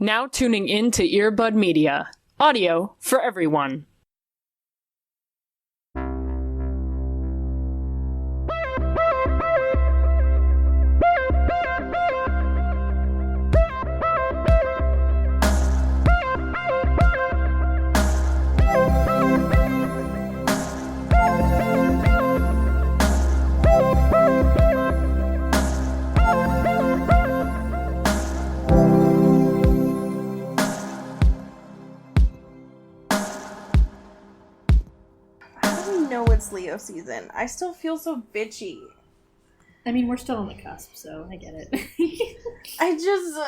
Now tuning in to Earbud Media. Audio for everyone. Leo season. I still feel so bitchy. I mean, we're still on the cusp, so I get it. I just...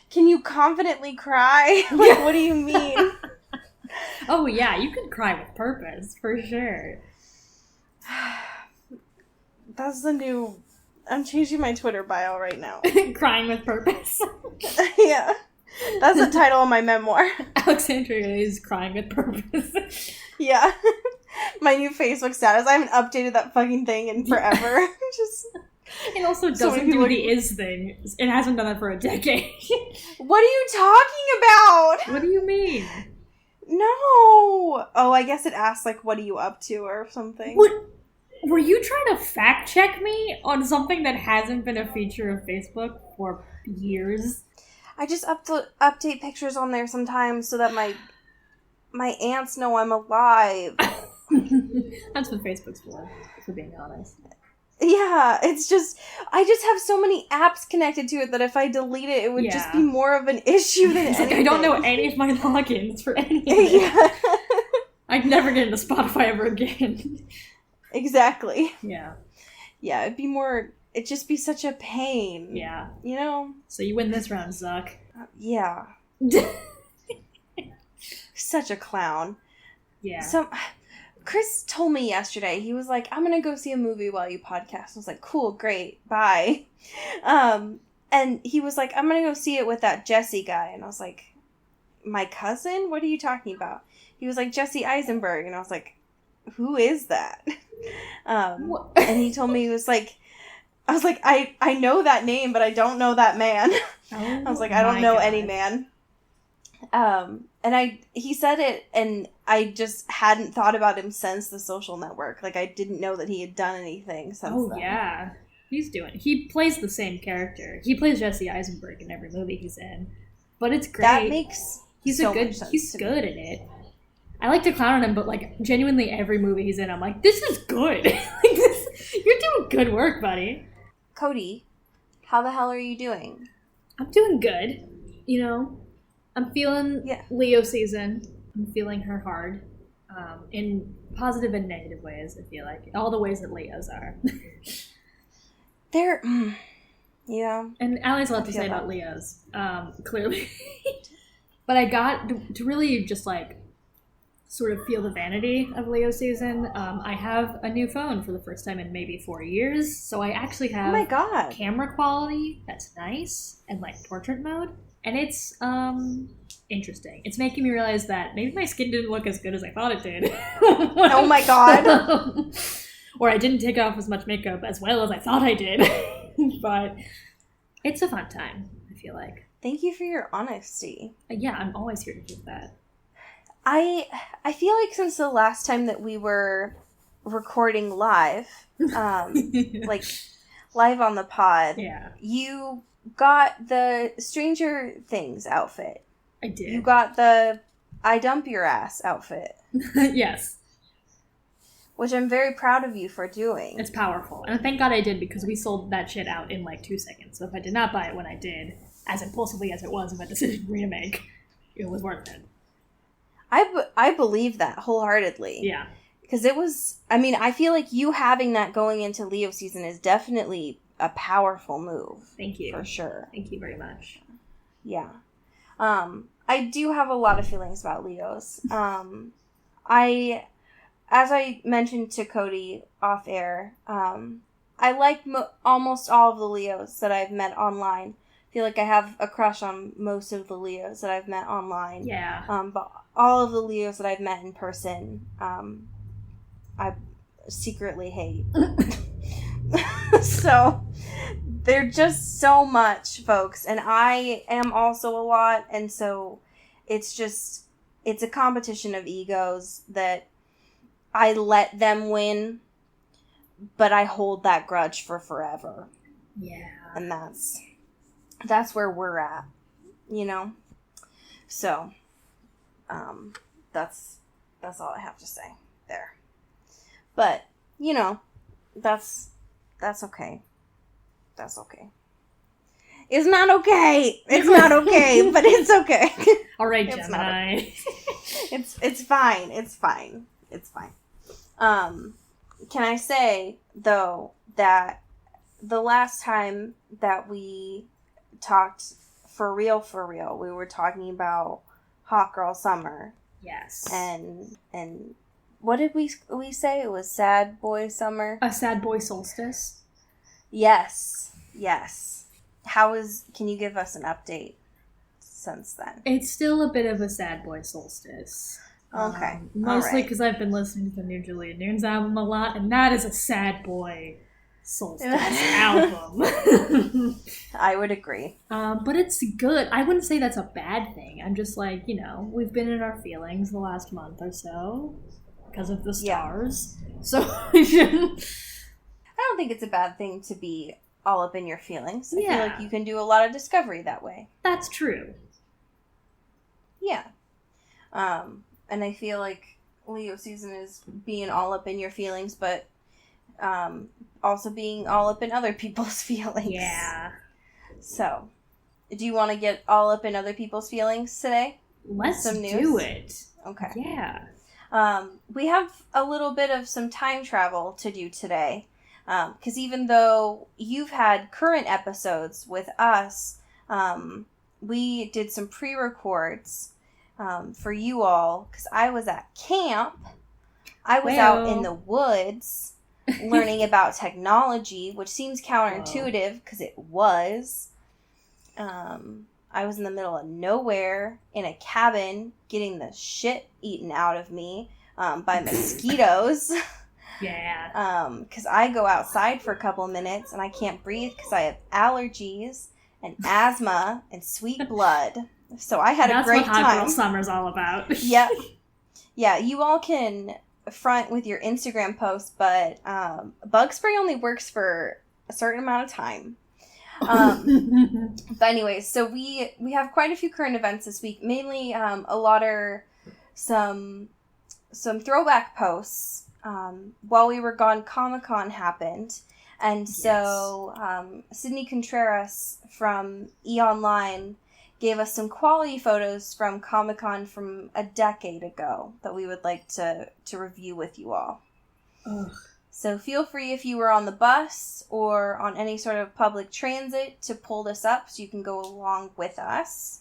can you confidently cry? Like, what do you mean? Oh, yeah, you can cry with purpose, for sure. That's the new... I'm changing my Twitter bio right now. Crying with purpose. Yeah. That's the title of my memoir. Alexandria is crying with purpose. Yeah. My new Facebook status. I haven't updated that fucking thing in forever. Just... It also doesn't do the is thing. It hasn't done that for a decade. What are you talking about? What do you mean? No. Oh, I guess it asks, like, what are you up to or something. What? Were you trying to fact check me on something that hasn't been a feature of Facebook for years? I just update pictures on there sometimes so that my aunts know I'm alive. That's what Facebook's for being honest. Yeah, it's just, I just have so many apps connected to it that if I delete it, it would just be more of an issue than anything. Like, I don't know any of my logins for anything. Yeah. I'd never get into Spotify ever again. Exactly. Yeah. Yeah, it'd just be such a pain. Yeah. You know? So you win this round, Zuck. Yeah. Such a clown. Yeah. So, Chris told me yesterday, he was like, I'm gonna go see a movie while you podcast. I was like, cool, great, bye. And he was like, I'm gonna go see it with that Jesse guy. And I was like, my cousin? What are you talking about? He was like, Jesse Eisenberg. And I was like, who is that? And he told me, he was like, I was like, I know that name, but I don't know that man. I was like, I don't know any man. And he said it, and I just hadn't thought about him since The Social Network. Like, I didn't know that he had done anything since then. Oh, yeah. He plays the same character. He plays Jesse Eisenberg in every movie he's in. But it's great. That makes He's good at it. I like to clown on him, but, like, genuinely every movie he's in, I'm like, this is good. You're doing good work, buddy. Cody, how the hell are you doing? I'm doing good. You know, I'm feeling Leo season. I'm feeling her hard. In positive and negative ways, I feel like. All the ways that Leos are. They're... yeah. And Allie's a lot to say about Leos, clearly. But I got to really just, like, sort of feel the vanity of Leo season. I have a new phone for the first time in maybe 4 years, so I actually have camera quality that's nice and, like, portrait mode, and it's interesting. It's making me realize that maybe my skin didn't look as good as I thought it did. Oh my god. Or I didn't take off as much makeup as well as I thought I did. But it's a fun time, I feel like. Thank you for your honesty. Yeah, I'm always here to do that. I feel like since the last time that we were recording live, like live on the pod, you got the Stranger Things outfit. I did. You got the I dump your ass outfit. Yes. Which I'm very proud of you for doing. It's powerful. And thank God I did, because we sold that shit out in like 2 seconds. So if I did not buy it when I did, as impulsively as it was of a decision for me to make, it was worth it. I believe that wholeheartedly. Yeah. Because it was, I mean, I feel like you having that going into Leo season is definitely a powerful move. Thank you. For sure. Thank you very much. Yeah. I do have a lot of feelings about Leos. As I mentioned to Cody off air, I like almost all of the Leos that I've met online. I feel like I have a crush on most of the Leos that I've met online. Yeah. But all of the Leos that I've met in person, I secretly hate. So, They're just so much, folks. And I am also a lot. And so it's a competition of egos that I let them win, but I hold that grudge for forever. Yeah. And that's where we're at, you know? So, that's all I have to say there. But, you know, that's okay. That's okay. It's not okay. It's not okay, but it's okay. All right, It's Gemini. okay. It's fine. It's fine. It's fine. Can I say, though, that the last time that we talked for real, we were talking about Hot Girl Summer. Yes. And what did we say? It was Sad Boy Summer? A Sad Boy Solstice. Yes. Can you give us an update since then? It's still a bit of a Sad Boy Solstice. Okay. Mostly because I've been listening to the new Julia Nunes album a lot, and that is a Sad Boy Solstice album. I would agree. But it's good. I wouldn't say that's a bad thing. I'm just like, we've been in our feelings the last month or so because of the stars. Yeah. So we shouldn't. I don't think it's a bad thing to be all up in your feelings. I Yeah. feel like you can do a lot of discovery that way. That's true. Yeah. And I feel like Leo season is being all up in your feelings, but also being all up in other people's feelings. Yeah. So, do you want to get all up in other people's feelings today? Let's Some news? do it. Okay. Yeah. We have a little bit of some time travel to do today. Because even though you've had current episodes with us, we did some pre-records for you all. Because I was at camp. I was out in the woods learning about technology, which seems counterintuitive because it was. I was in the middle of nowhere in a cabin getting the shit eaten out of me by mosquitoes. Yeah. Because I go outside for a couple of minutes and I can't breathe because I have allergies and asthma and sweet blood. So I had a great time. That's what Hot Girl Summer's all about. Yep. Yeah, you all can front with your Instagram posts, but bug spray only works for a certain amount of time. But anyways, so we have quite a few current events this week. Mainly a lot are some throwback posts. While we were gone, Comic-Con happened. And so Sydney Contreras from E! Gave us some quality photos from Comic-Con from a decade ago that we would like to review with you all. Ugh. So feel free, if you were on the bus or on any sort of public transit, to pull this up so you can go along with us.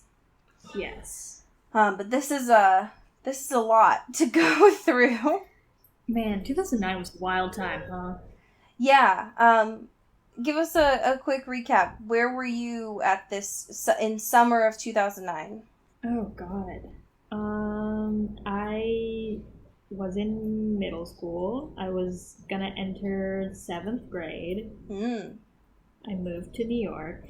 Yes. But this is a lot to go through. Man, 2009 was a wild time, huh? Yeah. Give us a quick recap. Where were you at this in summer of 2009? Oh, God. I was in middle school. I was gonna enter 7th grade. I moved to New York.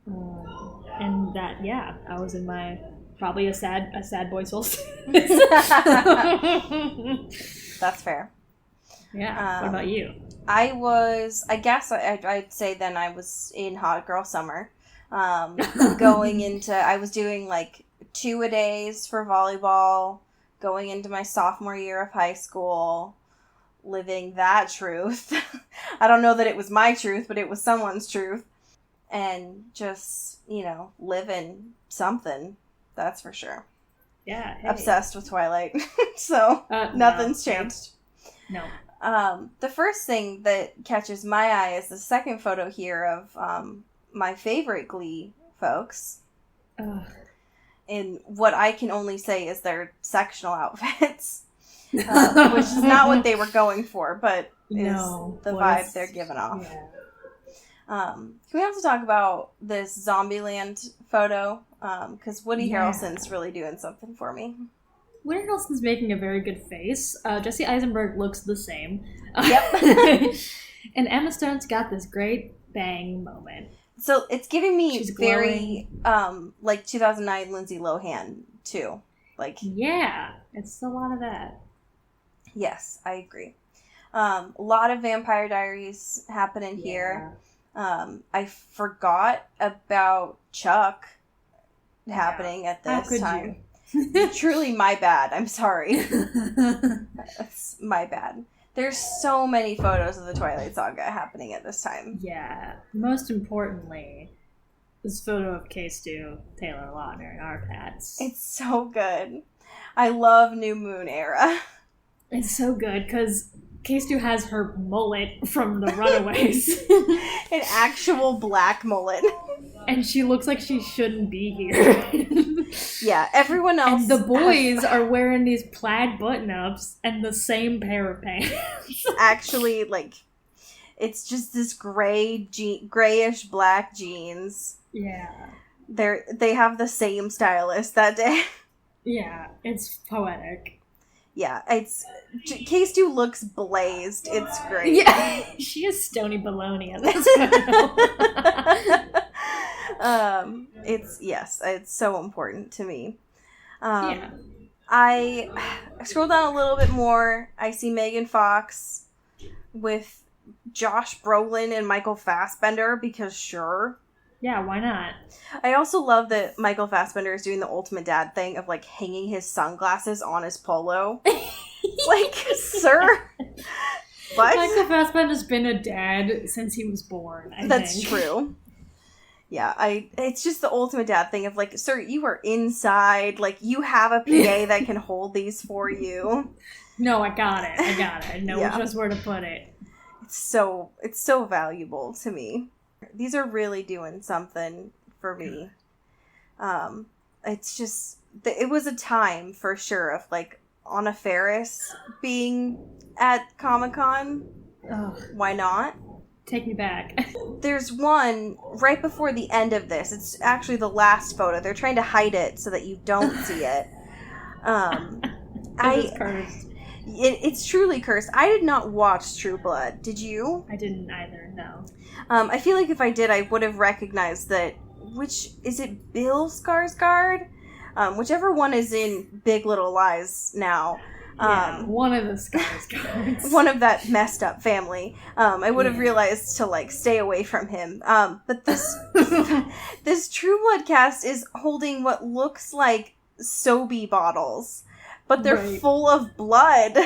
And I was in my, probably a sad boy solstice. That's fair. Yeah. What about you? I I'd say then I was in Hot Girl Summer. I was doing like 2-a-days for volleyball, going into my sophomore year of high school, living that truth. I don't know that it was my truth, but it was someone's truth. And just, living something, that's for sure. Yeah. Hey. Obsessed with Twilight. So, nothing's changed. No. The first thing that catches my eye is the second photo here of my favorite Glee folks. In what I can only say is their sectional outfits, which is not what they were going for, but is the vibe they're giving off. Yeah. Can we also talk about this Zombieland photo? Because Woody Harrelson's really doing something for me. Woody Harrelson's making a very good face. Jesse Eisenberg looks the same. Yep. And Emma Stone's got this great bang moment. So it's giving me She's very, like 2009 Lindsay Lohan, too. Like, Yeah, it's a lot of that. yes, I agree. A lot of Vampire Diaries happening here. I forgot about Chuck happening at How this could time. you? Truly my bad. I'm sorry. That's my bad. There's so many photos of the Twilight Saga happening at this time. Yeah. Most importantly, this photo of K-Stu, Taylor Lautner, and our Pats. It's so good. I love New Moon era. It's so good because K-Stu has her mullet from the Runaways. An actual black mullet. And she looks like she shouldn't be here. Yeah, everyone else. And the boys are wearing these plaid button-ups and the same pair of pants. Actually, like, it's just this grayish black jeans. Yeah. They have the same stylist that day. Yeah, it's poetic. Yeah, K-Stu looks blazed. It's great. Yeah, she is Stony Baloney in this photo. It's so important to me. Yeah. I scroll down a little bit more. I see Megan Fox with Josh Brolin and Michael Fassbender because sure. Yeah, why not? I also love that Michael Fassbender is doing the ultimate dad thing of like hanging his sunglasses on his polo. Like, sir, what? Michael Fassbender's been a dad since he was born. That's true. Yeah, it's just the ultimate dad thing of like, sir, you are inside. Like, you have a PA that can hold these for you. No, I got it. I know Yeah. just where to put it. It's so valuable to me. These are really doing something for me. It's just, it was a time for sure of like Anna Faris being at Comic-Con. Ugh, Why not? take me back. There's one right before the end of this. It's actually the last photo. They're trying to hide it so that you don't see it. It was cursed. It's truly cursed. I did not watch True Blood. Did you? I didn't either, no. I feel like if I did, I would have recognized that. Which is it? Bill Skarsgård? Whichever one is in Big Little Lies now. One of the Skarsgårds. One of that messed up family. I would have realized to like stay away from him. But this this True Blood cast is holding what looks like Sobe bottles, but they're Right. full of blood.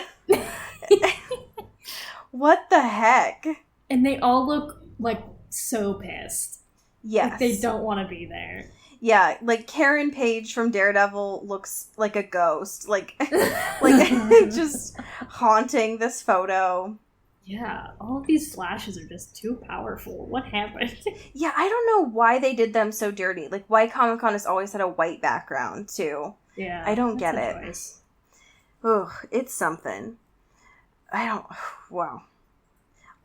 What the heck? And they all look like so pissed. Yes. Like they don't want to be there. Yeah, like Karen Page from Daredevil looks like a ghost. Like just haunting this photo. Yeah, all of these flashes are just too powerful. What happened? Yeah, I don't know why they did them so dirty. Like, why Comic-Con has always had a white background, too. Yeah, I don't that's get a it. choice. Ugh, it's something. Wow.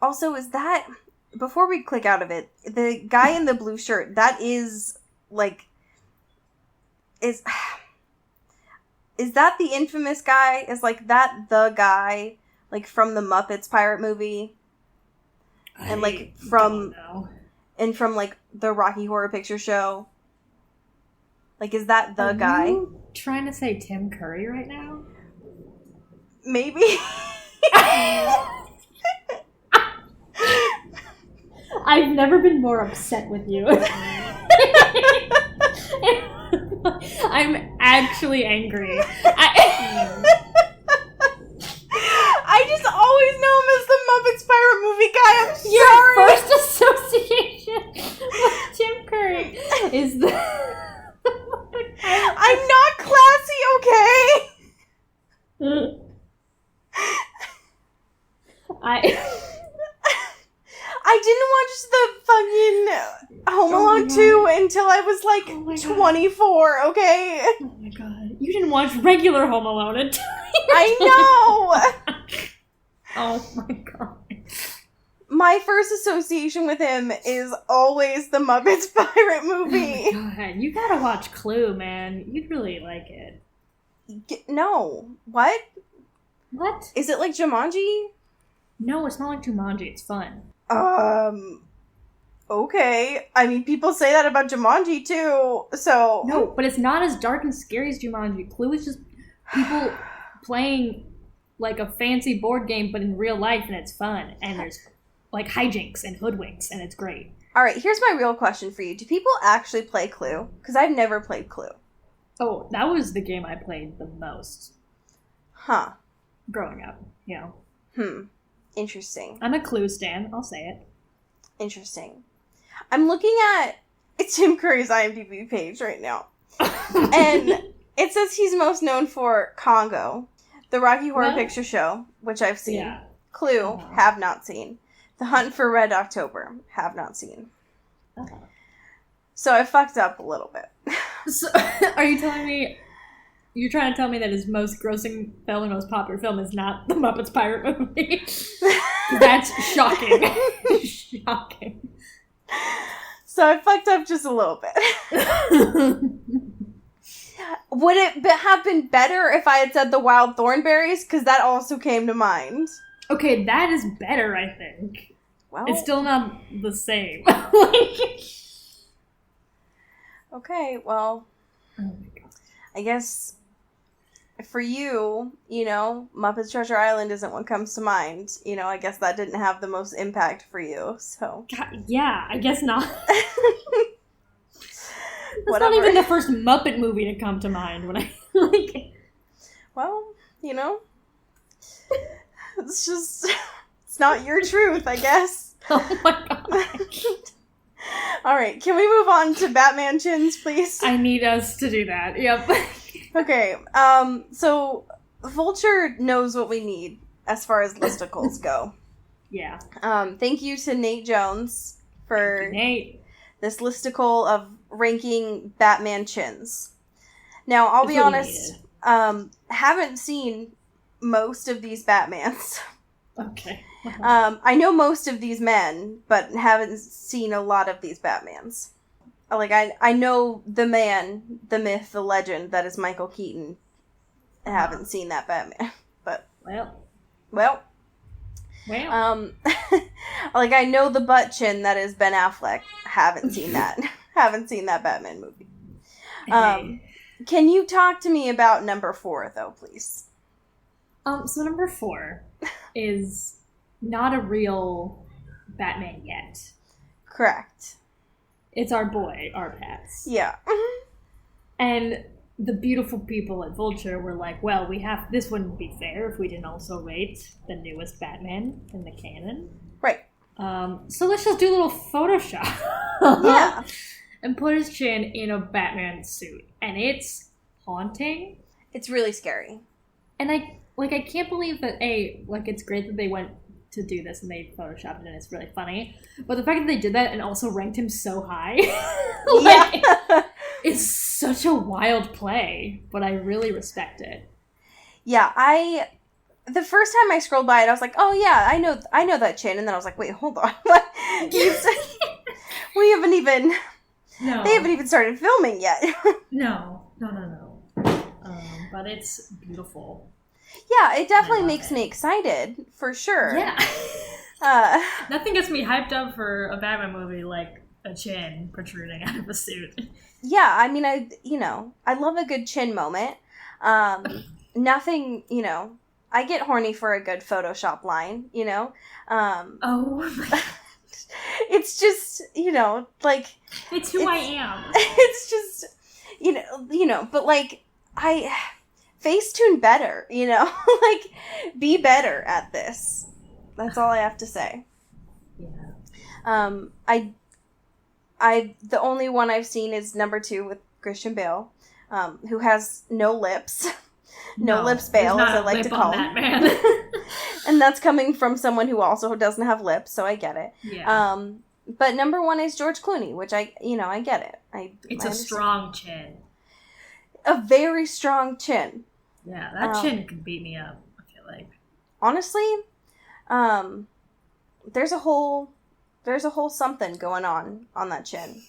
Also, is that, before we click out of it, the guy in the blue shirt, that is, like, is that the infamous guy? Is, like, that the guy, like, from the Muppets pirate movie? And, like, from like, the Rocky Horror Picture Show? Like, is that the guy? You trying to say Tim Curry right now? Maybe. I've never been more upset with you. I'm actually angry. I just always know him as the Muppets pirate movie guy. I'm Your sorry. first association with Tim Curry is the... I'm not classy, okay? I didn't watch the fucking Home Alone 2 until I was like 24, okay? Oh my god. You didn't watch regular Home Alone until I know! Oh my god. My first association with him is always the Muppets pirate movie. Oh my god. You gotta watch Clue, man. You'd really like it. No. What? What? Is it like Jumanji? No, it's not like Jumanji. It's fun. Okay. I mean, people say that about Jumanji, too, so... No, but it's not as dark and scary as Jumanji. Clue is just people playing, like, a fancy board game, but in real life, and it's fun. And there's, like, hijinks and hoodwinks, and it's great. All right, here's my real question for you. Do people actually play Clue? Because I've never played Clue. Oh, that was the game I played the most. Huh. Growing up, you know. Interesting. I'm a Clue stan, I'll say it. Interesting. I'm looking at Tim Curry's IMDb page right now. And it says he's most known for Congo, the Rocky Horror Picture Show, which I've seen. Yeah. Clue, have not seen. The Hunt for Red October, have not seen. So I fucked up a little bit. So, are you telling me... You're trying to tell me that his most grossing film and most popular film is not The Muppets Pirate Movie? That's shocking. Shocking. So I fucked up just a little bit. Would it have been better if I had said The Wild Thornberrys? Because that also came to mind. Okay, that is better, I think. Well, It's still not the same. okay, well, Oh my god. I guess for you, you know, Muppets Treasure Island isn't what comes to mind. You know, I guess that didn't have the most impact for you, so. God, yeah, I guess not. That's Whatever. not even the first Muppet movie to come to mind when I like. Well, you know, it's just, it's not your truth, I guess. Oh my god. All right, can we move on to Batman chins, please? I need us to do that. Yep. Okay, so Vulture knows what we need as far as listicles go. Yeah. Thank you to Nate Jones for Nate. this listicle of ranking Batman chins. Now, I'll be That's what we honest, haven't seen most of these Batmans. Okay. I know most of these men, but haven't seen a lot of these Batmans. Like, I know the man, the myth, the legend that is Michael Keaton. I haven't seen that Batman, but... Well. Like, I know the butt chin that is Ben Affleck. Haven't seen that. Haven't seen that Batman movie. Can you talk to me about number 4, though, please? So number 4 is not a real Batman yet. Correct. It's our boy, our Pats. Yeah. And the beautiful people at Vulture were like, well, this wouldn't be fair if we didn't also rate the newest Batman in the canon. Right. So let's just do a little Photoshop. Yeah. And put his chin in a Batman suit. And it's haunting. It's really scary. And I can't believe that, it's great that they went to do this and they photoshopped it and it's really funny. But the fact that they did that and also ranked him so high, it's such a wild play, but I really respect it. Yeah, the first time I scrolled by it, I was like, oh yeah, I know that chin, and then I was like, wait, hold on. What? They haven't even started filming yet. No. But it's beautiful. Yeah, it definitely makes me excited, for sure. Yeah. Nothing gets me hyped up for a Batman movie like a chin protruding out of a suit. Yeah, I mean, I love a good chin moment. Nothing, I get horny for a good Photoshop line, Oh my god. It's just, It's who I am. It's just, but Facetune better, be better at this. That's all I have to say. Yeah. The only one I've seen is number 2 with Christian Bale, who has no lips. No lips Bale, as I like to call him. Man. And that's coming from someone who also doesn't have lips, so I get it. Yeah. But number 1 is George Clooney, which I get it. It's a strong chin. A very strong chin. Yeah, that chin could beat me up, I feel like. Honestly, there's a whole something going on that chin,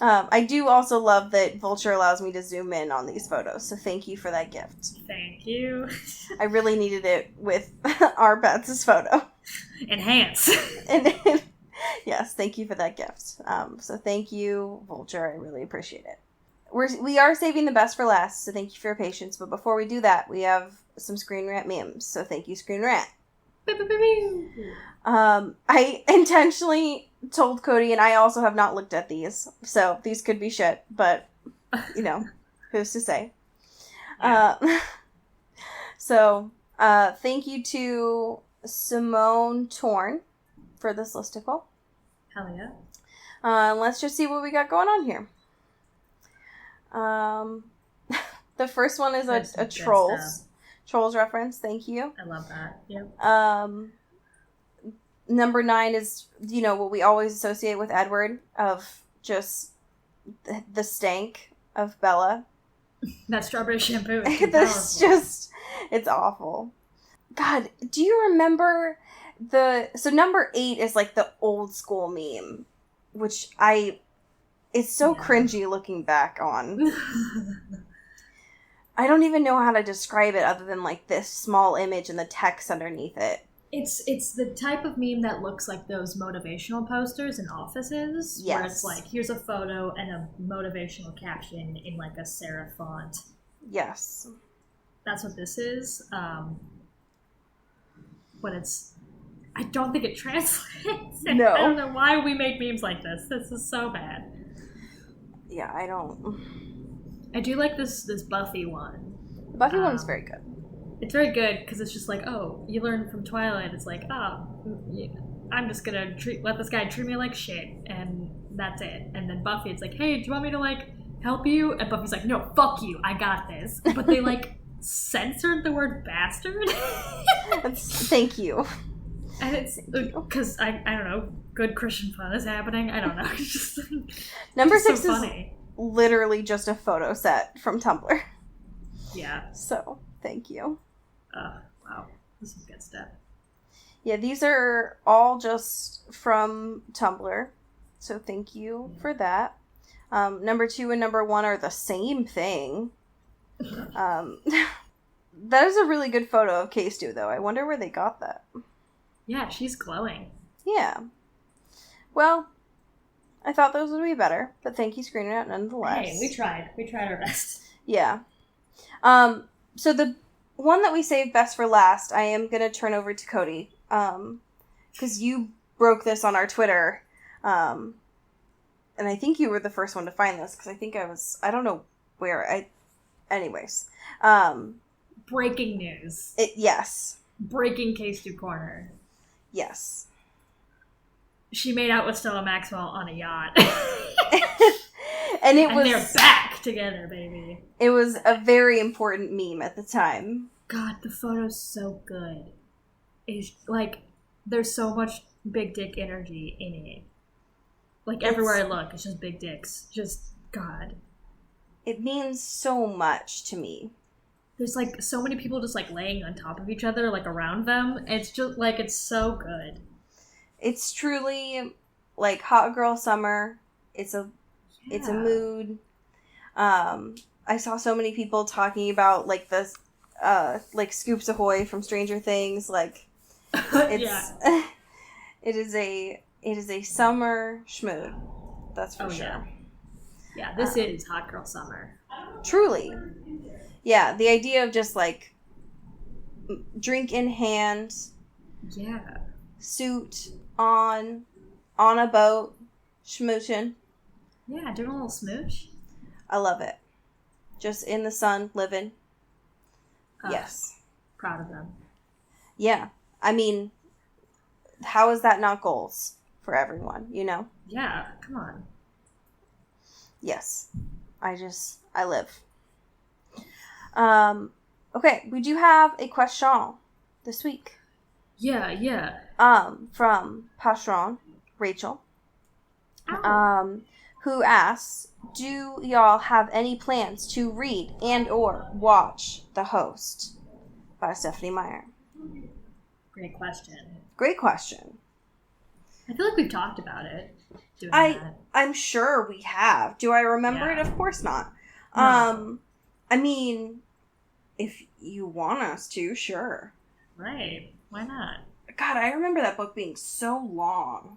I do also love that Vulture allows me to zoom in on these photos, so thank you for that gift. Thank you. I really needed it with our Bets' photo. Enhance. And yes, thank you for that gift. So thank you, Vulture. I really appreciate it. We are saving the best for last, so thank you for your patience. But before we do that, we have some Screen Rant memes. So thank you, Screen Rant. I intentionally told Cody, and I also have not looked at these, so these could be shit, but, you know, who's to say? Thank you to Simone Torn for this listicle. Hell yeah. Let's just see what we got going on here. The first one is a Trolls reference. Thank you. I love that. Yep. Number 9 is, you know, what we always associate with Edward, of just the stank of Bella. That strawberry shampoo is too This powerful. just, it's awful. God, do you remember so number 8 is like the old school meme, which it's so cringy looking back on. I don't even know how to describe it other than like this small image and the text underneath it. It's the type of meme that looks like those motivational posters in offices, Yes. where it's like, here's a photo and a motivational caption in like a serif font. Yes. That's what this is. But I don't think it translates. No. I don't know why we make memes like this. This is so bad. Yeah, I don't. I do like this Buffy one. The Buffy one is very good. It's very good because it's just like, oh, you learn from Twilight. It's like, oh, I'm just gonna let this guy treat me like shit, and that's it. And then Buffy, it's like, hey, do you want me to like help you? And Buffy's like, no, fuck you, I got this. But they like censored the word bastard. Thank you. And it's because I don't know, good Christian fun is happening. I don't know. It's just Number it's 6 so is funny. literally just a photo set from Tumblr. Yeah. So thank you. Wow. This is good stuff. Yeah, these are all just from Tumblr. So thank you for that. Number 2 and number 1 are the same thing. That is a really good photo of K-Stu, though. I wonder where they got that. Yeah, she's glowing. Yeah. Well, I thought those would be better, but thank you, Screen Rant, nonetheless. Hey, we tried. We tried our best. Yeah. So the one that we saved best for last, I am going to turn over to Cody. Because you broke this on our Twitter. And I think you were the first one to find this, because I think I don't know where. Anyways. Breaking news. Yes. Breaking K-Stu Corner. Yes. She made out with Stella Maxwell on a yacht. And they're back together, baby. It was a very important meme at the time. God, the photo's so good. It's like, there's so much big dick energy in it. Like, everywhere I look, it's just big dicks. Just, God. It means so much to me. There's, like, so many people just, like, laying on top of each other, like, around them. It's just, like, it's so good. It's truly, like, hot girl summer. It's a mood. I saw so many people talking about, like, the, like, Scoops Ahoy from Stranger Things. Like, it's, it is a summer schmood. That's for sure. Yeah, this is hot girl summer. Truly. Yeah, the idea of just, like, drink in hand. Yeah. Suit on a boat, schmooching. Yeah, doing a little smooch. I love it. Just in the sun, living. Yes. Proud of them. Yeah. I mean, how is that not goals for everyone, you know? Yeah, come on. Yes. I live. Okay, we do have a question this week. Yeah. From Patron, Rachel. Ow. Who asks, do y'all have any plans to read and or watch The Host by Stephenie Meyer? Great question. Great question. I feel like we've talked about it. doing that. I'm sure we have. Do I remember it? Of course not. No. I mean, if you want us to, sure. Right. Why not? God, I remember that book being so long.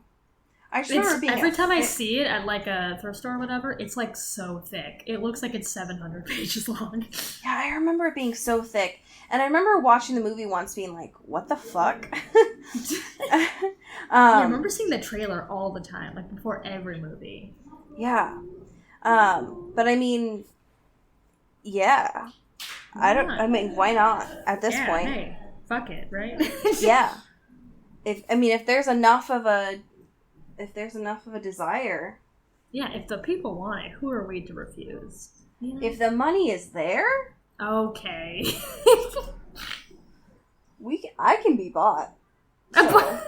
I just remember being every time I see it at like a thrift store or whatever, it's like so thick. It looks like it's 700 pages long. Yeah, I remember it being so thick. And I remember watching the movie once being like, what the fuck? I remember seeing the trailer all the time, like before every movie. Yeah. But I mean, yeah. I mean, why not at this point? Hey, fuck it, right? Yeah. If there's enough of a desire. Yeah, if the people want it, who are we to refuse? Yeah. If the money is there, okay. I can be bought. So.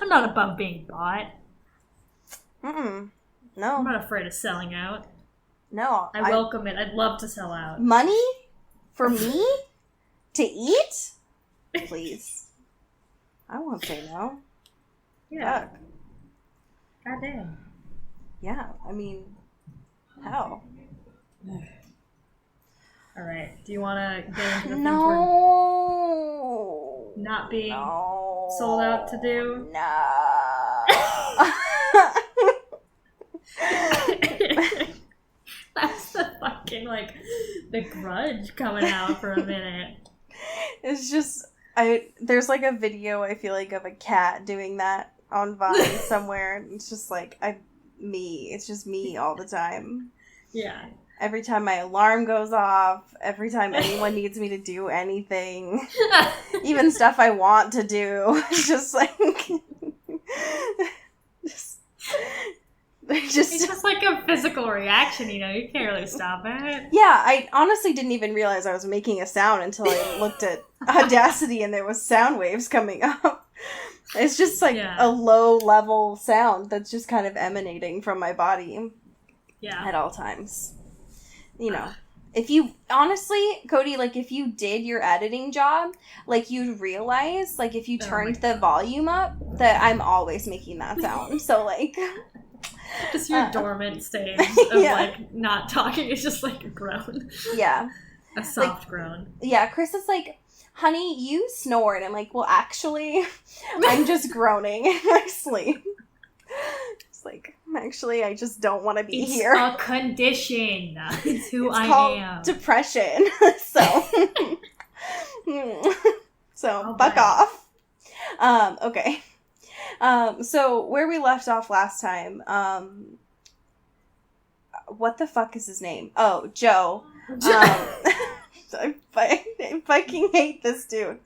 I'm not above being bought. No. I'm not afraid of selling out. No. I welcome it. I'd love to sell out. Money? For me? To eat? Please. I won't say no. Yeah. Fuck. God damn. Yeah, I mean, how? Alright, do you want to get into the things No. we're not being sold out to do? No. That's the fucking, like, the grudge coming out for a minute. It's just, there's like a video, I feel like, of a cat doing that on Vine somewhere. It's just like, it's just me all the time. Yeah. Every time my alarm goes off, every time anyone needs me to do anything, even stuff I want to do, it's just like, it's just like a physical reaction, you know, you can't really stop it. Yeah, I honestly didn't even realize I was making a sound until I looked at Audacity and there was sound waves coming up. It's just like a low level sound that's just kind of emanating from my body at all times. You know, if you, honestly, Cody, like, if you did your editing job, like, you'd realize, like, if you turned the volume up, that I'm always making that sound. So, like... Just your dormant stage of, like, not talking. It's just, like, a groan. Yeah. A soft groan. Yeah, Chris is like, honey, you snore. And I'm like, well, actually, I'm just groaning in my sleep. It's like, actually, I just don't want to be here. It's a condition. It's who I am. Depression. So fuck off. Okay. So where we left off last time, what the fuck is his name? Oh, Joe. I fucking hate this dude.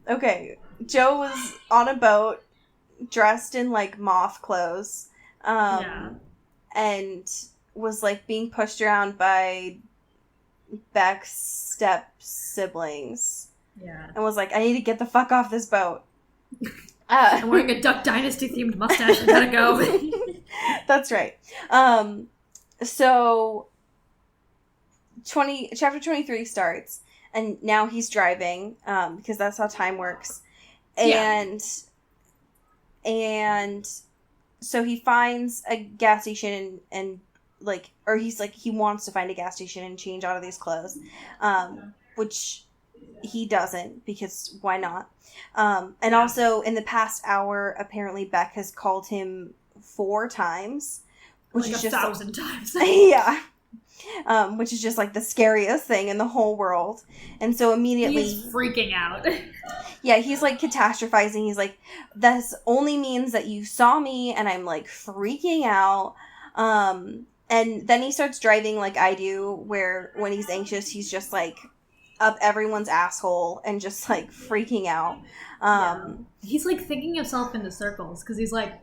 Okay. Joe was on a boat, dressed in, like, moth clothes, and was, like, being pushed around by Beck's step-siblings. Yeah. And was like, I need to get the fuck off this boat. I'm wearing a Duck Dynasty-themed mustache. I gotta go. That's right. So, chapter 23 starts, and now he's driving, because that's how time works. And so he finds a gas station and he wants to find a gas station and change out of these clothes, which he doesn't, because why not? And also in the past hour, apparently Beck has called him 4 times, which like is just 1,000 times. Yeah. Which is just like the scariest thing in the whole world. And so immediately he's freaking out. Yeah, he's like catastrophizing. He's like, this only means that you saw me, and I'm like freaking out. And then he starts driving like I do, where when he's anxious, he's just like up everyone's asshole and just like freaking out. He's like thinking himself into circles, because he's like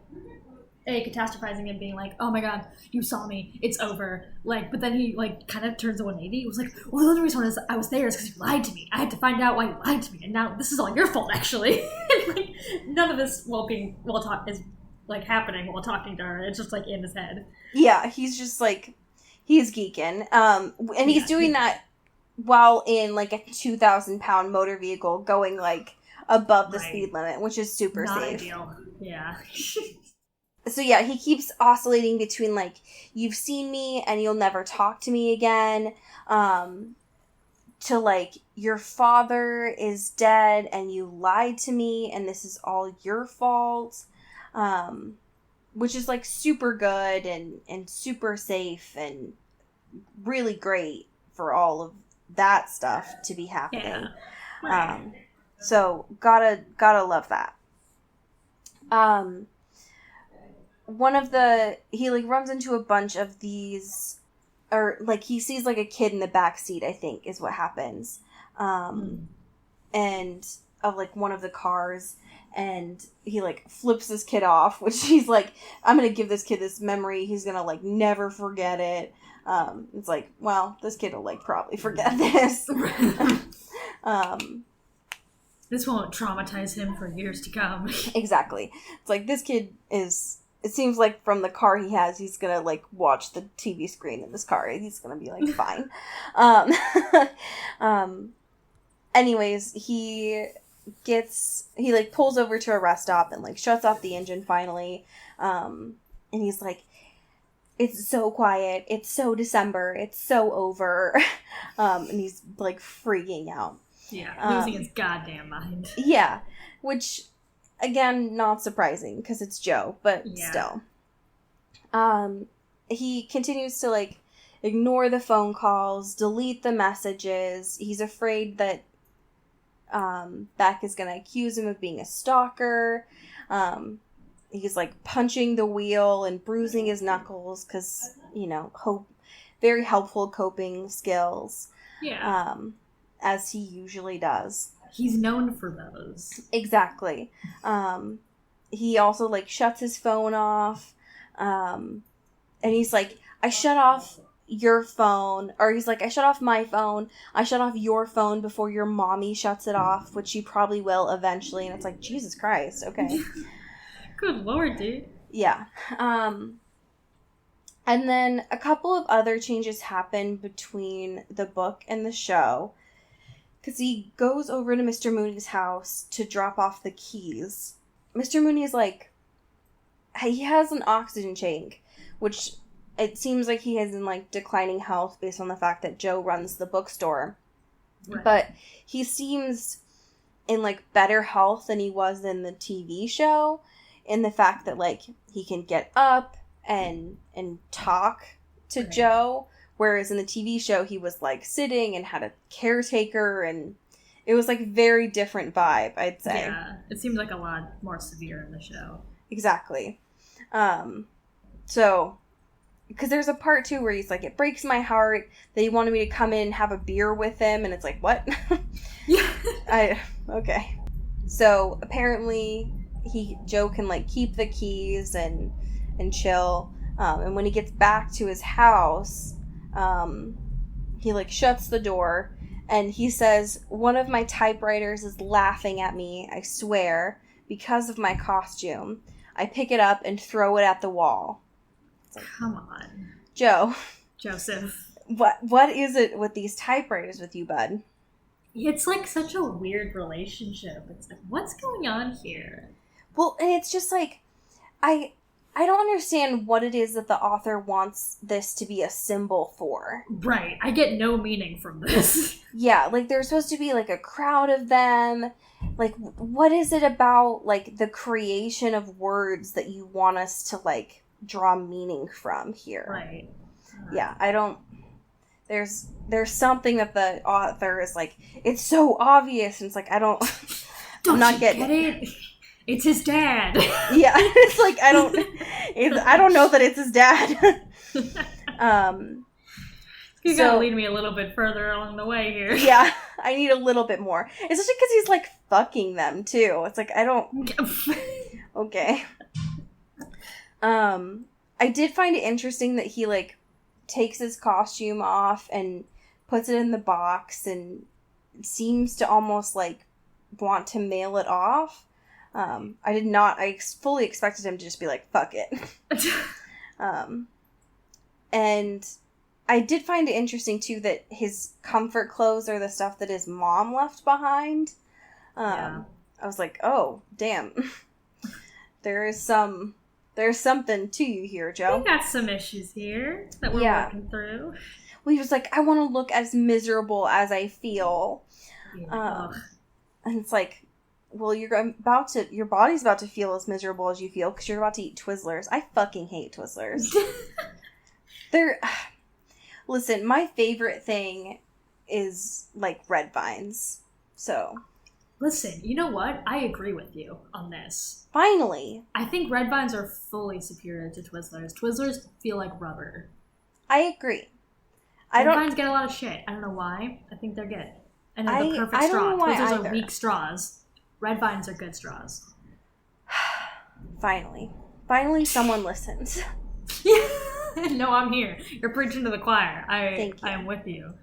catastrophizing and being like, oh my god, you saw me, it's over. Like, but then he like kind of turns a 180. He was like, well, the only reason I was there is because you lied to me. I had to find out why you lied to me, and now this is all your fault, actually. Like, none of this is like happening while talking to her. It's just like in his head. Yeah, he's just like, he's geeking. And he's doing that while in like a 2,000-pound motor vehicle going like above the Right. speed limit, which is super Not safe. ideal. Yeah. So yeah, he keeps oscillating between like, you've seen me and you'll never talk to me again, to like, your father is dead and you lied to me and this is all your fault, which is like super good and super safe and really great for all of that stuff to be happening. Yeah. Right. So gotta love that. He like runs into a bunch of these, or like he sees like a kid in the back seat, I think is what happens. And of like one of the cars, and he like flips this kid off, which he's like, I'm gonna give this kid this memory, he's gonna like never forget it. It's like, well, this kid will like probably forget this. This won't traumatize him for years to come. Exactly. It's like, this kid is, it seems like from the car he has, he's gonna like watch the TV screen in this car. He's gonna be like, fine. Anyways, he like pulls over to a rest stop and like shuts off the engine finally. And he's like, it's so quiet. It's so December. It's so over. And he's like freaking out. Yeah, losing his goddamn mind. Yeah, which, again, not surprising, because it's Joe, but still. He continues to, like, ignore the phone calls, delete the messages. He's afraid that Beck is going to accuse him of being a stalker. He's, like, punching the wheel and bruising his knuckles, because, you know, very helpful coping skills. Yeah. As he usually does. He's known for those. Exactly. He also, like, shuts his phone off. And he's like, I shut off your phone. Or he's like, I shut off my phone. I shut off your phone before your mommy shuts it off, which she probably will eventually. And it's like, Jesus Christ. Okay. Good Lord, dude. Yeah. And then a couple of other changes happen between the book and the show. Because he goes over to Mr. Mooney's house to drop off the keys. Mr. Mooney's like, he has an oxygen tank, which it seems like he is in like declining health based on the fact that Joe runs the bookstore. Right. But he seems in like better health than he was in the TV show, in the fact that like he can get up and talk to Right. Joe. Whereas in the TV show, he was, like, sitting and had a caretaker, and it was, like, very different vibe, I'd say. Yeah, it seemed like a lot more severe in the show. Exactly. So, because there's a part, too, where he's like, it breaks my heart that he wanted me to come in and have a beer with him, and it's like, what? Okay. So, apparently, Joe can, like, keep the keys and chill, and when he gets back to his house... he like shuts the door and he says, one of my typewriters is laughing at me, I swear, because of my costume. I pick it up and throw it at the wall. It's like, come on. Joe. Joseph. What is it with these typewriters with you, bud? It's like such a weird relationship. It's like, what's going on here? Well, and it's just like, I don't understand what it is that the author wants this to be a symbol for. Right. I get no meaning from this. Yeah, like there's supposed to be like a crowd of them. Like, what is it about like the creation of words that you want us to like draw meaning from here? Right. Yeah, I don't. There's something that the author is like, it's so obvious, and it's like, I don't. I'm not getting it. It's his dad. Yeah, it's like I don't know that it's his dad. You gotta lead me a little bit further along the way here. Yeah, I need a little bit more. Especially because he's like fucking them too. It's like I don't. Okay. I did find it interesting that he like takes his costume off and puts it in the box and seems to almost like want to mail it off. I fully expected him to just be like, fuck it. And I did find it interesting, too, that his comfort clothes are the stuff that his mom left behind. Yeah. I was like, oh, damn. There's something to you here, Joe. We got some issues here that we're working through. Well, he was like, I want to look as miserable as I feel. Yeah. And it's like, well, your body's about to feel as miserable as you feel because you're about to eat Twizzlers. I fucking hate Twizzlers. Listen, my favorite thing is, like, red vines. So. Listen, you know what? I agree with you on this. Finally. I think red vines are fully superior to Twizzlers. Twizzlers feel like rubber. I agree. Red vines get a lot of shit. I don't know why. I think they're good. And they're the perfect straw. Twizzlers are weak straws. Red vines are good straws. Finally. Finally someone listens. No, I'm here. You're preaching to the choir. Thank you. I am with you.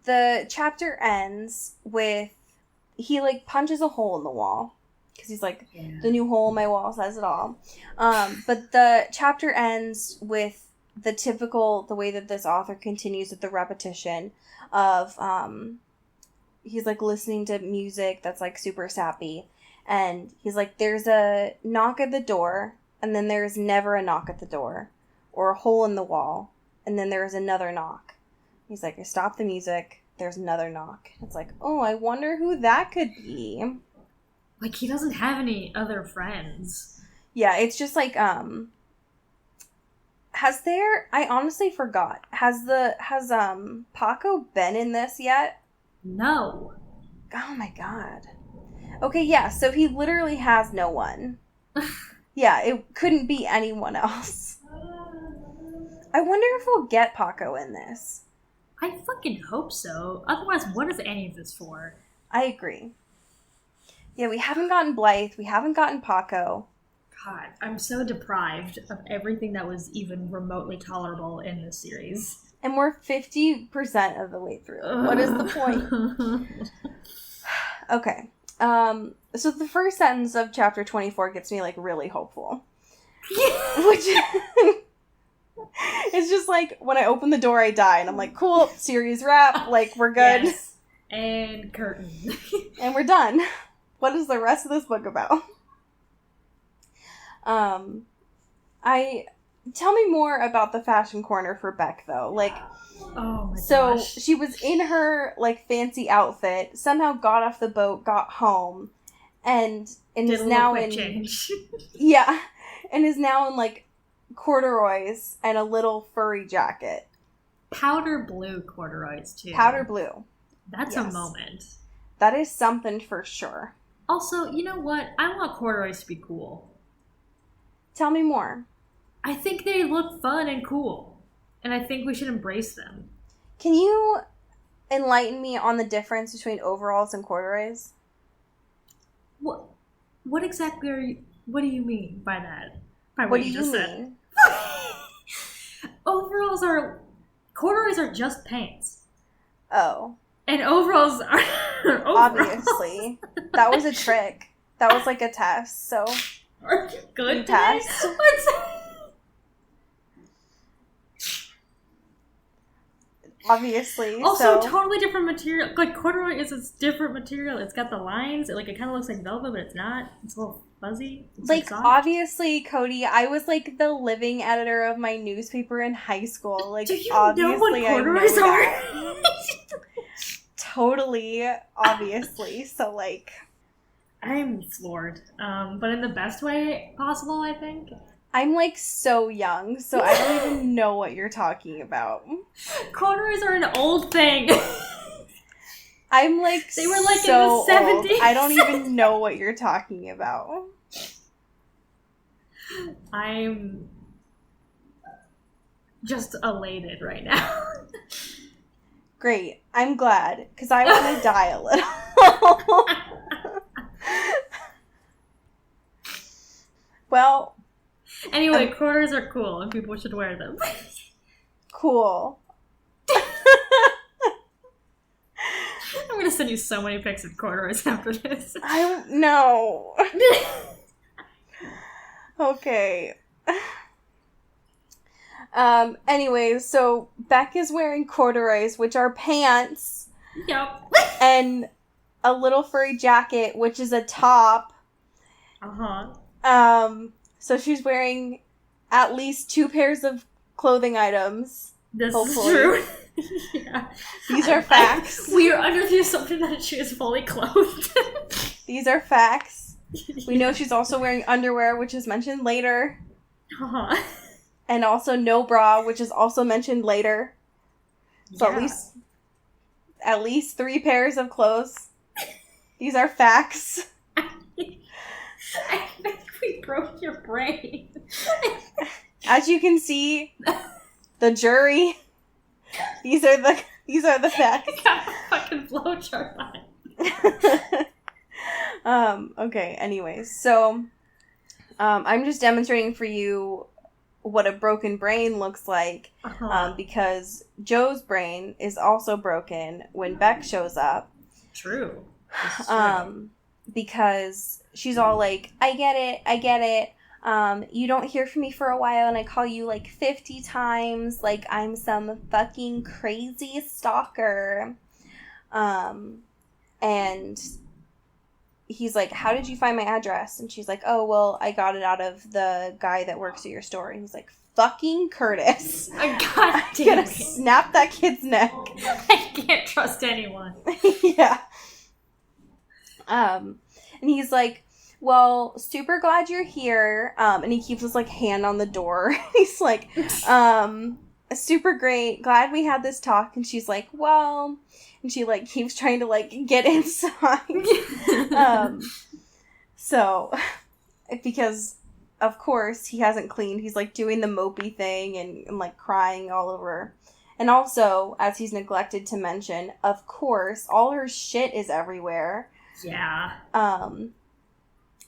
The chapter ends with he, like, punches a hole in the wall. Because he's like, the new hole in my wall says it all. But the chapter ends with the way that this author continues with the repetition of, he's, like, listening to music that's, like, super sappy. And he's like, there's a knock at the door, and then there's never a knock at the door. Or a hole in the wall, and then there's another knock. He's like, I stop the music, there's another knock. It's like, oh, I wonder who that could be. Like, he doesn't have any other friends. Yeah, it's just like, I honestly forgot. Has Paco been in this yet? No. Oh my god. Okay, yeah, so he literally has no one. Yeah, it couldn't be anyone else. I wonder if we'll get Paco in this. I fucking hope so. Otherwise, what is any of this for? I agree. Yeah, we haven't gotten Blythe. We haven't gotten Paco. God, I'm so deprived of everything that was even remotely tolerable in this series. And we're 50% of the way through. What is the point? Okay. So the first sentence of chapter 24 gets me, like, really hopeful. Which... It's just like, when I open the door, I die. And I'm like, cool, series wrap. Like, we're good. Yes. And curtain. And we're done. What is the rest of this book about? Tell me more about the fashion corner for Beck, though. Like, oh my so gosh. She was in her, like, fancy outfit, somehow got off the boat, got home, and is now in... change. Yeah. And is now in, like, corduroys and a little furry jacket. Powder blue corduroys, too. Powder blue. That's yes. a moment. That is something for sure. Also, you know what? I want corduroys to be cool. Tell me more. I think they look fun and cool. And I think we should embrace them. Can you enlighten me on the difference between overalls and corduroys? What exactly are you... What do you mean by that? By what do you you just mean? said? Corduroys are just pants. Oh. And overalls are overalls. Obviously. That was a trick. That was like a test, so... Are you good you today? passed. Obviously. Also, so... totally different material. Like, corduroy is a different material. It's got the lines. It kind of looks like velvet, but it's not. It's a little fuzzy. It's like soft. Obviously, Cody, I was like the living editor of my newspaper in high school. Like, do you obviously, know what corduroys are? Totally, obviously. So, like, I'm floored, but in the best way possible, I think. I'm like so young, so I don't even know what you're talking about. Corduroys are an old thing. I'm like they were like so in the 70s. Old. I don't even know what you're talking about. I'm just elated right now. Great. I'm glad, because I want to die a little. Well... Anyway, corduroys are cool, and people should wear them. Cool. I'm gonna send you so many pics of corduroys after this. I don't know. Okay. Anyways, so Beck is wearing corduroys, which are pants. Yep. And a little furry jacket, which is a top. So she's wearing at least 2 pairs of clothing items. This hopefully. is true. Yeah. These are facts. We are under the assumption that she is fully clothed. These are facts. We know she's also wearing underwear, which is mentioned later. And also no bra, which is also mentioned later. So Yeah. at least 3 pairs of clothes. These are facts. I think we broke your brain. As you can see, the jury. These are the facts. I got a fucking flowchart on it. Okay, anyways. So, I'm just demonstrating for you what a broken brain looks like. Because Joe's brain is also broken when Beck shows up. True. This is true. Because she's all like, I get it. You don't hear from me for a while and I call you like 50 times like I'm some fucking crazy stalker. And he's like, how did you find my address? And she's like, oh, well, I got it out of the guy that works at your store. And he's like, fucking Curtis. God I'm damn gonna it. snap that kid's neck. I can't trust anyone. Yeah. And he's like, well, super glad you're here. And he keeps his like hand on the door. He's like, super great. Glad we had this talk. And she's like, well, and she like keeps trying to like get inside. So because of course he hasn't cleaned, he's like doing the mopey thing and like crying all over. And also, as he's neglected to mention, of course, all her shit is everywhere. Yeah.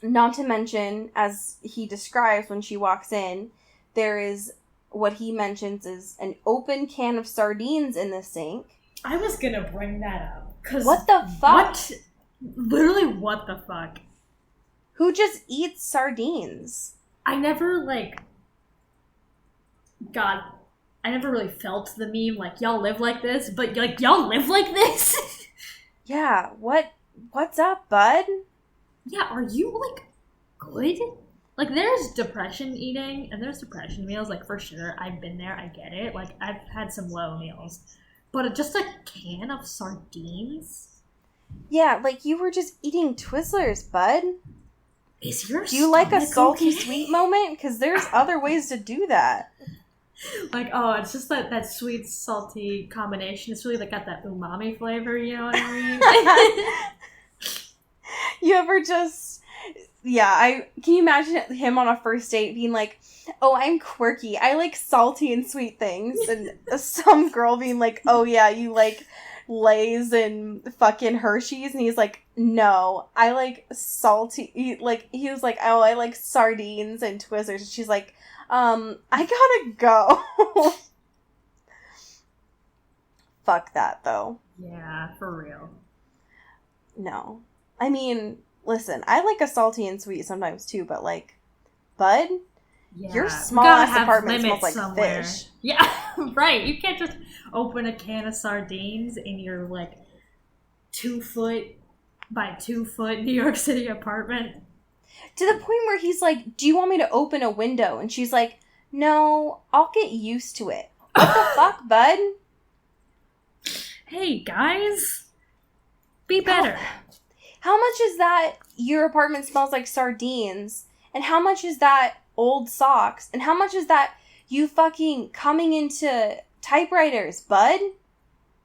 Not to mention, as he describes when she walks in, there is what he mentions is an open can of sardines in the sink. I was gonna bring that up. What the fuck? Literally, what the fuck? Who just eats sardines? I never really felt the meme, like, y'all live like this, but, like, y'all live like this? Yeah, what's up, bud? Yeah, are you, like, good? Like, there's depression eating, and there's depression meals, like, for sure. I've been there, I get it. Like, I've had some low meals. But just a can of sardines? Yeah, like, you were just eating Twizzlers, bud. Do you like a salty okay? sweet moment? Because there's other ways to do that. Like, oh, it's just that sweet, salty combination. It's really, like, got that umami flavor, you know what I mean? You ever just... Yeah, can you imagine him on a first date being like, oh, I'm quirky. I like salty and sweet things. And some girl being like, oh, yeah, you like Lay's and fucking Hershey's. And he's like, no, I like salty. He was like, oh, I like sardines and Twizzlers. And she's like, I gotta go. Fuck that, though. Yeah, for real. No. I mean, listen, I like a salty and sweet sometimes too, but like, bud, Yeah. your small ass apartment smells like somewhere. fish. Yeah, right. You can't just open a can of sardines in your, like, 2 foot by 2 foot New York City apartment. To the point where he's like, do you want me to open a window? And she's like, no, I'll get used to it. What the fuck, bud? Hey, guys. Be better. How much is that your apartment smells like sardines? And how much is that old socks? And how much is that you fucking coming into typewriters, bud?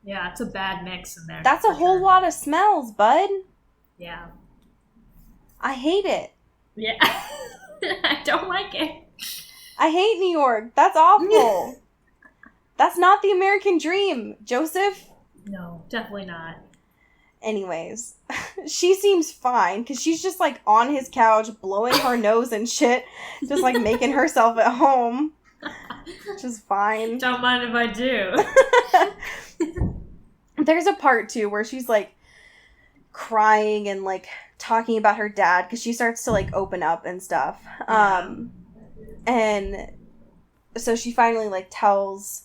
Yeah, it's a bad mix in there. That's a whole lot of smells, bud. Yeah. I hate it. Yeah. I don't like it. I hate New York. That's awful. That's not the American dream, Joseph. No, definitely not. Anyways, she seems fine because she's just like on his couch blowing her nose and shit, just like making herself at home, which is fine. Don't mind if I do. There's a part too where she's like crying and like talking about her dad because she starts to like open up and stuff. And so she finally like tells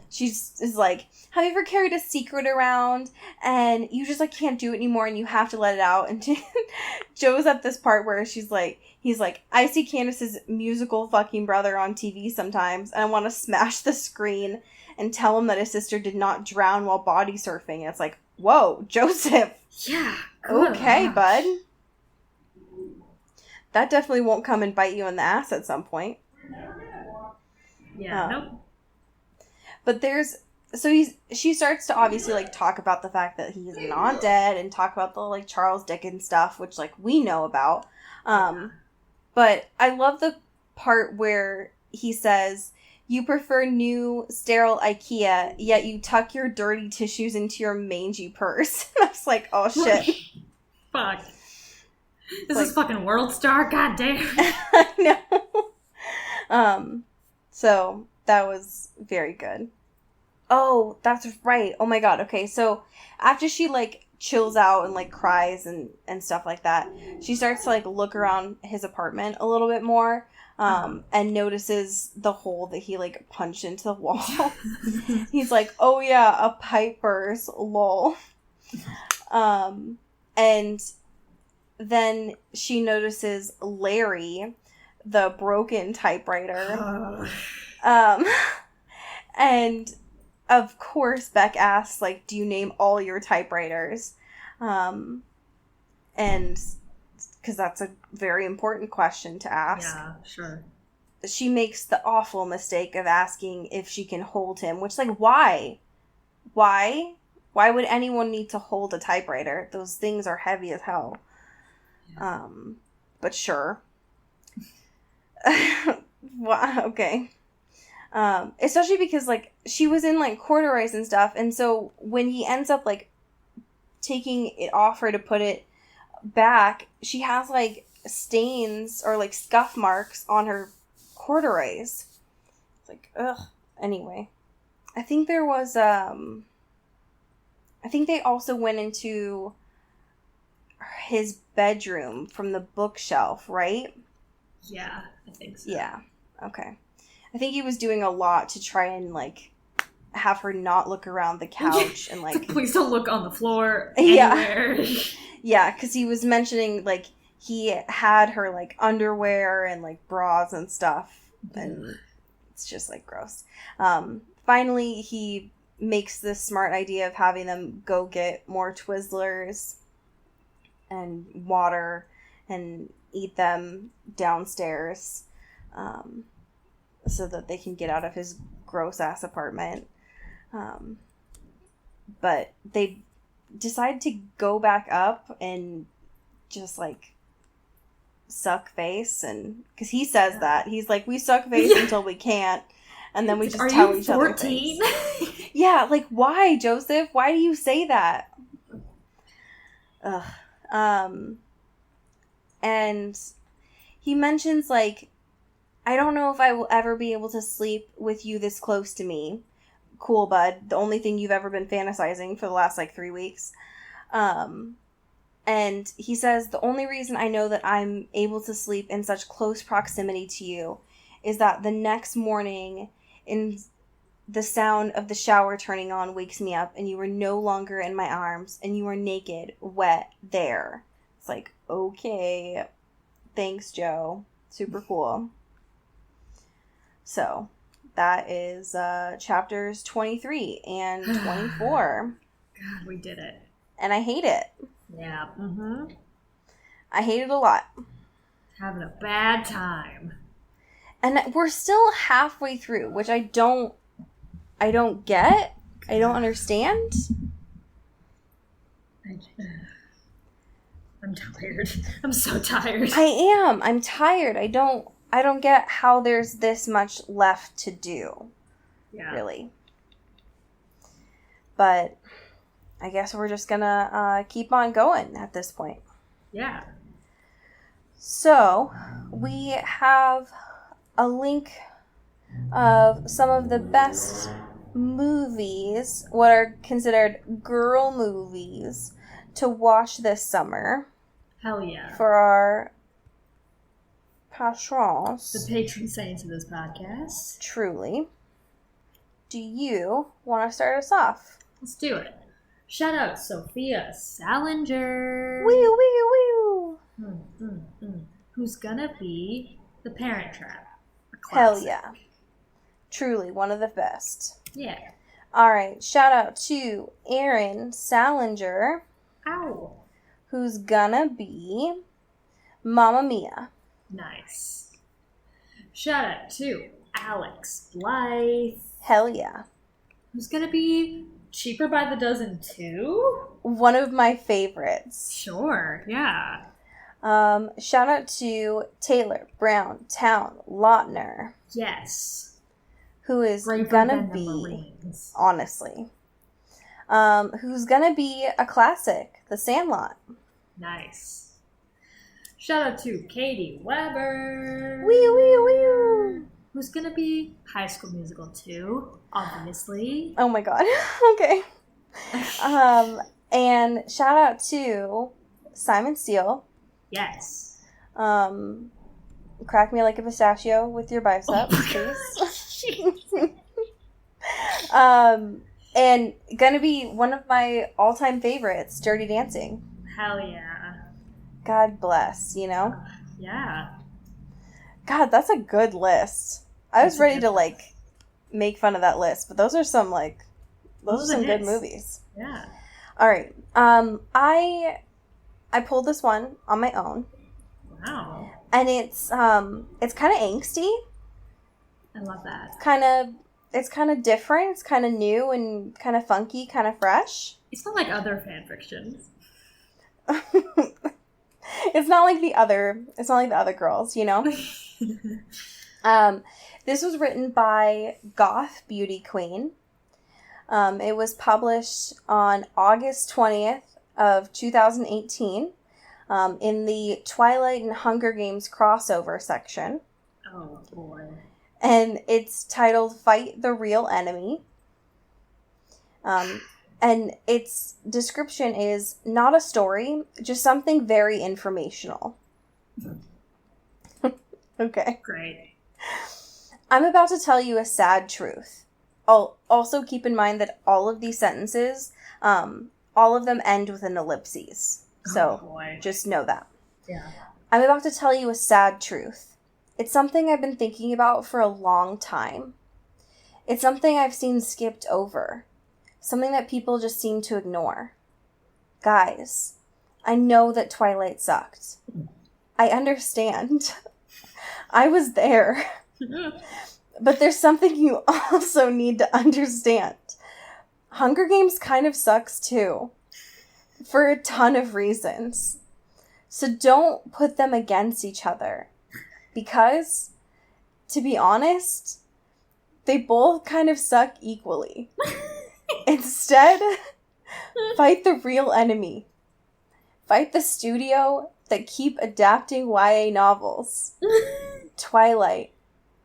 she's is like, have you ever carried a secret around and you just like can't do it anymore and you have to let it out? And Joe's at this part where he's like, I see Candace's musical fucking brother on TV sometimes and I want to smash the screen and tell him that his sister did not drown while body surfing. And it's like, whoa, Joseph. Yeah. Okay, bud. That definitely won't come and bite you in the ass at some point. Yeah, nope. But she starts to obviously, like, talk about the fact that he's not dead and talk about the, like, Charles Dickens stuff, which, like, we know about. But I love the part where he says, you prefer new, sterile IKEA, yet you tuck your dirty tissues into your mangy purse. I was like, oh, shit. Fuck. This is fucking World Star, goddamn. I know. So that was very good. Oh, that's right. Oh my god. Okay, so after she like chills out and like cries and stuff like that, she starts to like look around his apartment a little bit more, and notices the hole that he like punched into the wall. He's like, oh yeah, a pipe burst, lol. And then she notices Larry, the broken typewriter. And of course Beck asks, like, do you name all your typewriters? And because that's a very important question to ask. Yeah, sure. She makes the awful mistake of asking if she can hold him, which, like, why? Why would anyone need to hold a typewriter? Those things are heavy as hell. Yeah. But sure. Okay. Especially because, like, she was in, like, corduroys and stuff, and so when he ends up, like, taking it off her to put it back, she has, like, stains or, like, scuff marks on her corduroys. It's like, ugh. Anyway. I think there was, I think they also went into his bedroom from the bookshelf, right? Yeah, I think so. Yeah. Okay. I think he was doing a lot to try and, like, have her not look around the couch and, like... Please don't look on the floor anywhere. Yeah, because he was mentioning, like, he had her, like, underwear and, like, bras and stuff, and it's just, like, gross. Finally, he makes this smart idea of having them go get more Twizzlers and water and eat them downstairs, so that they can get out of his gross-ass apartment. But they decide to go back up and just, like, suck face, and because he says that. He's like, we suck face until we can't, and then we just tell each other things. Yeah, like, why, Joseph? Why do you say that? Ugh. And he mentions, like, I don't know if I will ever be able to sleep with you this close to me. Cool, bud. The only thing you've ever been fantasizing for the last, like, 3 weeks. And he says, the only reason I know that I'm able to sleep in such close proximity to you is that the next morning, in the sound of the shower turning on wakes me up, and you are no longer in my arms, and you are naked, wet, there. It's like, okay. Thanks, Joe. Super cool. So, that is chapters 23 and 24. God, we did it. And I hate it. Yeah. Mm-hmm. I hate it a lot. Having a bad time. And we're still halfway through, which I don't get. I don't understand. I'm tired. I'm so tired. I am. I'm tired. I don't get how there's this much left to do. Yeah. Really. But I guess we're just gonna keep on going at this point. Yeah. So, we have a link of some of the best movies, what are considered girl movies, to watch this summer. Hell yeah. For our patrons. The patron saints of this podcast. Truly. do you want to start us off? Let's do it. Shout out Sophia Salinger. Wee, wee, wee. Who's gonna be the Parent Trap? A Hell classic. yeah. Truly, one of the best. Yeah. All right, shout out to Erin Salinger, Ow. who's gonna be Mamma Mia. Nice. Shout out to Alex Blythe. Hell yeah. Who's gonna be Cheaper by the Dozen too? One of my favorites. Sure, yeah. Shout out to Taylor Brown Town Lautner, Yes. who is Braver gonna than the be, Marines. honestly, who's gonna be a classic, The Sandlot. Nice. Shout out to Katie Weber. Wee, wee, wee. Who's gonna be High School Musical 2, obviously. Oh my god. Okay. And shout out to Simon Steele. Yes. Crack me like a pistachio with your biceps, please. And gonna be one of my all-time favorites, Dirty Dancing. Hell yeah. God bless, you know? Yeah. God, that's a good list. I was That's a ready good to, like, make fun of that list, but those are some, like, those are some good hits. movies. Yeah. All right. I pulled this one on my own, Wow. and it's kind of angsty. I love that. It's kind of different. It's kind of new and kind of funky, kind of fresh. It's not like other fan fictions. It's not like the other girls, you know? This was written by Goth Beauty Queen. It was published on August 20th of 2018 in the Twilight and Hunger Games crossover section. Oh boy. And it's titled Fight the Real Enemy. And its description is not a story, just something very informational. Okay. Great. I'm about to tell you a sad truth. Also keep in mind that all of these sentences, all of them end with an ellipses. So Oh boy. just know that. Yeah. I'm about to tell you a sad truth. It's something I've been thinking about for a long time. It's something I've seen skipped over. Something that people just seem to ignore. Guys, I know that Twilight sucked. I understand. I was there. But there's something you also need to understand. Hunger Games kind of sucks too. For a ton of reasons. So don't put them against each other. Because, to be honest, they both kind of suck equally. Instead, fight the real enemy. Fight the studio that keep adapting YA novels. Twilight,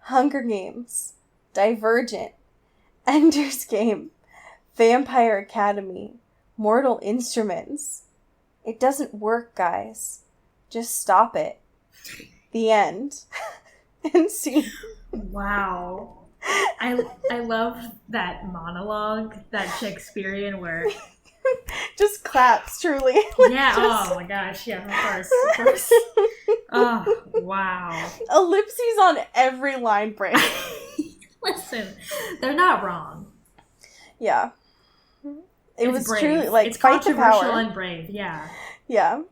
Hunger Games, Divergent, Ender's Game, Vampire Academy, Mortal Instruments. It doesn't work, guys. Just stop it. The end. And see. Wow. I love that monologue, that Shakespearean where Just claps, truly. yeah, oh my gosh, yeah, of course. Oh, wow. Ellipses on every line break. Listen, they're not wrong. Yeah. It It's was brave. truly, like, it's fight the controversial power. and brave, yeah. Yeah.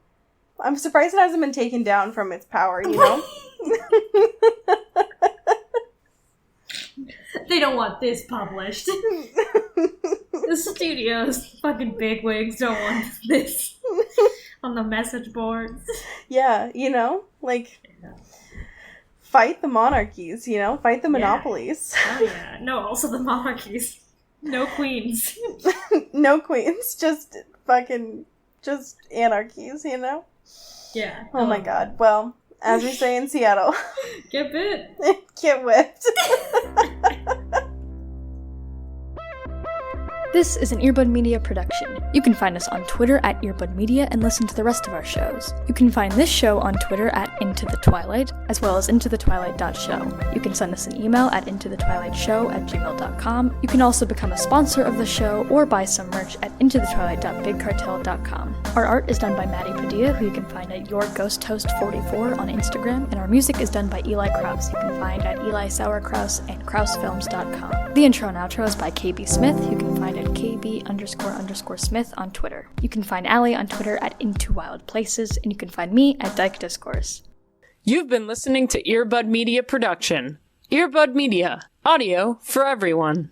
I'm surprised it hasn't been taken down from its power, you know? They don't want this published. The studios, fucking bigwigs, don't want this on the message boards. Yeah, you know? Like, fight the monarchies, you know? Fight the monopolies. Oh yeah. No, also the monarchies. No queens. No queens, just anarchies, you know? Yeah. Oh my god. Well, as we say in Seattle, Get bit. get whipped. This is an Earbud Media production. You can find us on Twitter at Earbud Media and listen to the rest of our shows. You can find this show on Twitter at Into the Twilight, as well as intothetwilight.show. You can send us an email at intothetwilightshow@gmail.com. You can also become a sponsor of the show or buy some merch at intothetwilight.bigcartel.com. Our art is done by Maddie Padilla, who you can find at YourGhostHost44 on Instagram, and our music is done by Eli Krause, you can find at Eli Sauerkraus and KrausFilms.com. The intro and outro is by KB Smith, you can find at KB__Smith on Twitter. You can find Allie on Twitter at Into Wild Places, and you can find me at Dyke Discourse. You've been listening to Earbud Media Production. Earbud Media. Audio for everyone.